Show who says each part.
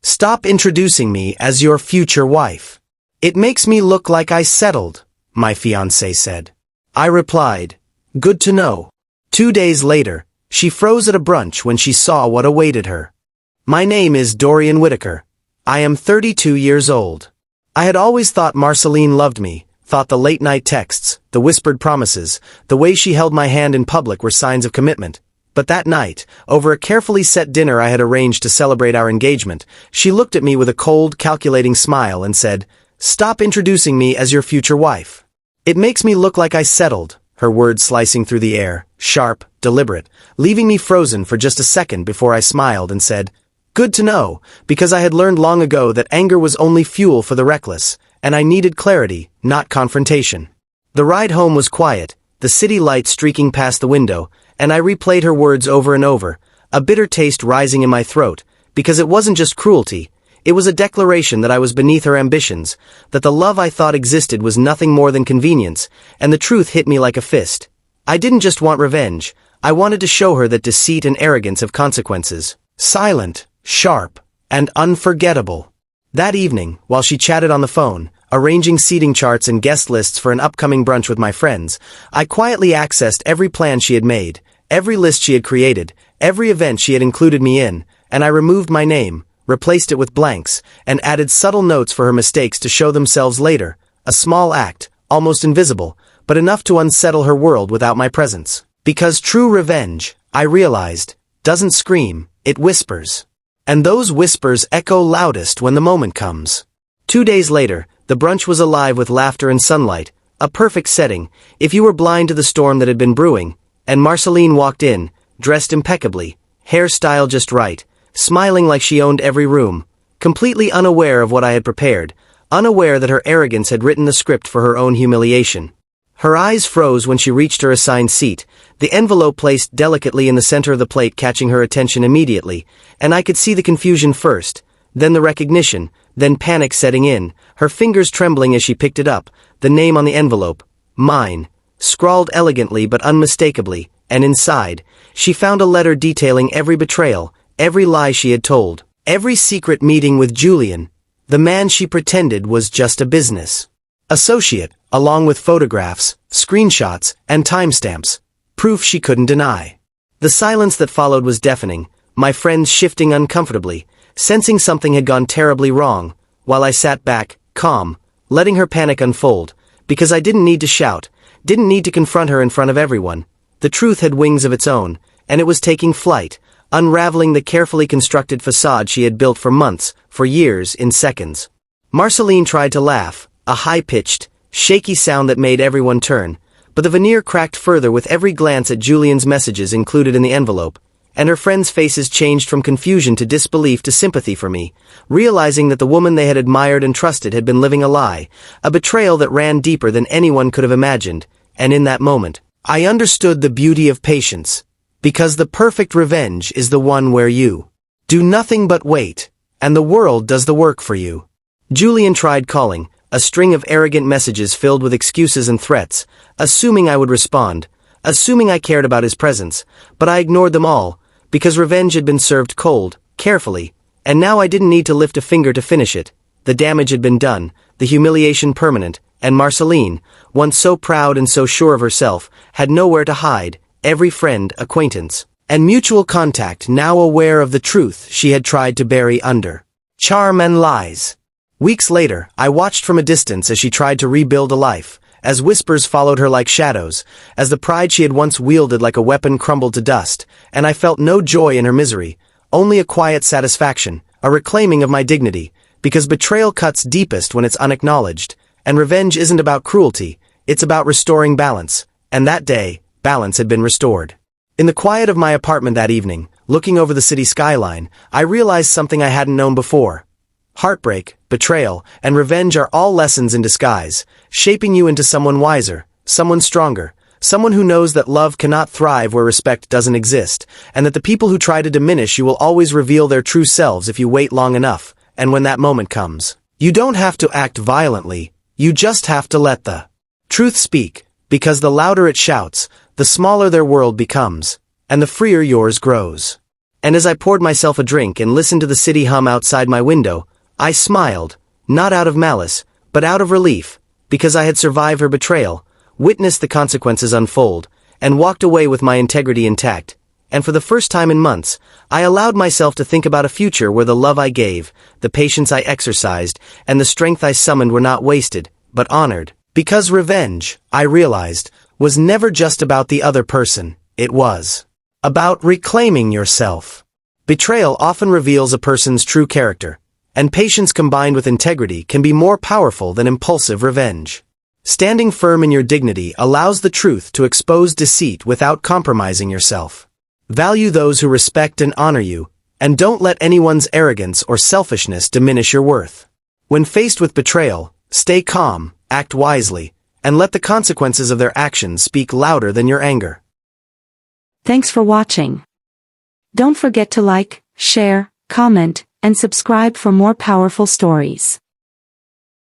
Speaker 1: Stop introducing me as your future wife. It makes me look like I settled, my fiancé said. I replied, good to know. 2 days later, she froze at a brunch when she saw what awaited her. My name is Dorian Whitaker. I am 32 years old. I had always thought Marceline loved me, thought the late-night texts, the whispered promises, the way she held my hand in public were signs of commitment. But that night, over a carefully set dinner I had arranged to celebrate our engagement, she looked at me with a cold, calculating smile and said, "Stop introducing me as your future wife. It makes me look like I settled," her words slicing through the air, sharp, deliberate, leaving me frozen for just a second before I smiled and said, "Good to know, because I had learned long ago that anger was only fuel for the reckless, and I needed clarity, not confrontation." The ride home was quiet, the city lights streaking past the window, and I replayed her words over and over, a bitter taste rising in my throat, because it wasn't just cruelty, it was a declaration that I was beneath her ambitions, that the love I thought existed was nothing more than convenience, and the truth hit me like a fist. I didn't just want revenge, I wanted to show her that deceit and arrogance have consequences. Silent, sharp, and unforgettable. That evening, while she chatted on the phone, arranging seating charts and guest lists for an upcoming brunch with my friends, I quietly accessed every plan she had made, every list she had created, every event she had included me in, and I removed my name, replaced it with blanks, and added subtle notes for her mistakes to show themselves later, a small act, almost invisible, but enough to unsettle her world without my presence. Because true revenge, I realized, doesn't scream, it whispers. And those whispers echo loudest when the moment comes. 2 days later, the brunch was alive with laughter and sunlight, a perfect setting, if you were blind to the storm that had been brewing, and Marceline walked in, dressed impeccably, hairstyle just right, smiling like she owned every room, completely unaware of what I had prepared, unaware that her arrogance had written the script for her own humiliation. Her eyes froze when she reached her assigned seat, the envelope placed delicately in the center of the plate catching her attention immediately, and I could see the confusion first, then the recognition, then panic setting in, her fingers trembling as she picked it up, the name on the envelope, mine, scrawled elegantly but unmistakably, and inside, she found a letter detailing every betrayal, every lie she had told, every secret meeting with Julian, the man she pretended was just a business associate, along with photographs, screenshots, and timestamps, proof she couldn't deny. The silence that followed was deafening, my friends shifting uncomfortably, sensing something had gone terribly wrong, while I sat back, calm, letting her panic unfold, because I didn't need to shout, didn't need to confront her in front of everyone. The truth had wings of its own, and it was taking flight, unraveling the carefully constructed facade she had built for months, for years, in seconds. Marceline tried to laugh, a high-pitched, shaky sound that made everyone turn, but the veneer cracked further with every glance at Julian's messages included in the envelope, and her friends' faces changed from confusion to disbelief to sympathy for me, realizing that the woman they had admired and trusted had been living a lie, a betrayal that ran deeper than anyone could have imagined, and in that moment, I understood the beauty of patience, because the perfect revenge is the one where you do nothing but wait, and the world does the work for you. Julian tried calling, a string of arrogant messages filled with excuses and threats, assuming I would respond, assuming I cared about his presence, but I ignored them all, because revenge had been served cold, carefully, and now I didn't need to lift a finger to finish it. The damage had been done, the humiliation permanent, and Marceline, once so proud and so sure of herself, had nowhere to hide, every friend, acquaintance, and mutual contact now aware of the truth she had tried to bury under charm and lies. Weeks later, I watched from a distance as she tried to rebuild a life, as whispers followed her like shadows, as the pride she had once wielded like a weapon crumbled to dust, and I felt no joy in her misery, only a quiet satisfaction, a reclaiming of my dignity, because betrayal cuts deepest when it's unacknowledged, and revenge isn't about cruelty, it's about restoring balance, and that day, balance had been restored. In the quiet of my apartment that evening, looking over the city skyline, I realized something I hadn't known before. Heartbreak, betrayal, and revenge are all lessons in disguise, shaping you into someone wiser, someone stronger, someone who knows that love cannot thrive where respect doesn't exist, and that the people who try to diminish you will always reveal their true selves if you wait long enough, and when that moment comes. You don't have to act violently, you just have to let the truth speak, because the louder it shouts, the smaller their world becomes, and the freer yours grows. And as I poured myself a drink and listened to the city hum outside my window, I smiled, not out of malice, but out of relief, because I had survived her betrayal, witnessed the consequences unfold, and walked away with my integrity intact. And for the first time in months, I allowed myself to think about a future where the love I gave, the patience I exercised, and the strength I summoned were not wasted, but honored. Because revenge, I realized, was never just about the other person, it was about reclaiming yourself. Betrayal often reveals a person's true character, and patience combined with integrity can be more powerful than impulsive revenge. Standing firm in your dignity allows the truth to expose deceit without compromising yourself. Value those who respect and honor you, and don't let anyone's arrogance or selfishness diminish your worth. When faced with betrayal, stay calm, act wisely, and let the consequences of their actions speak louder than your anger.
Speaker 2: Thanks for watching. Don't forget to like, share, comment, and subscribe for more powerful stories.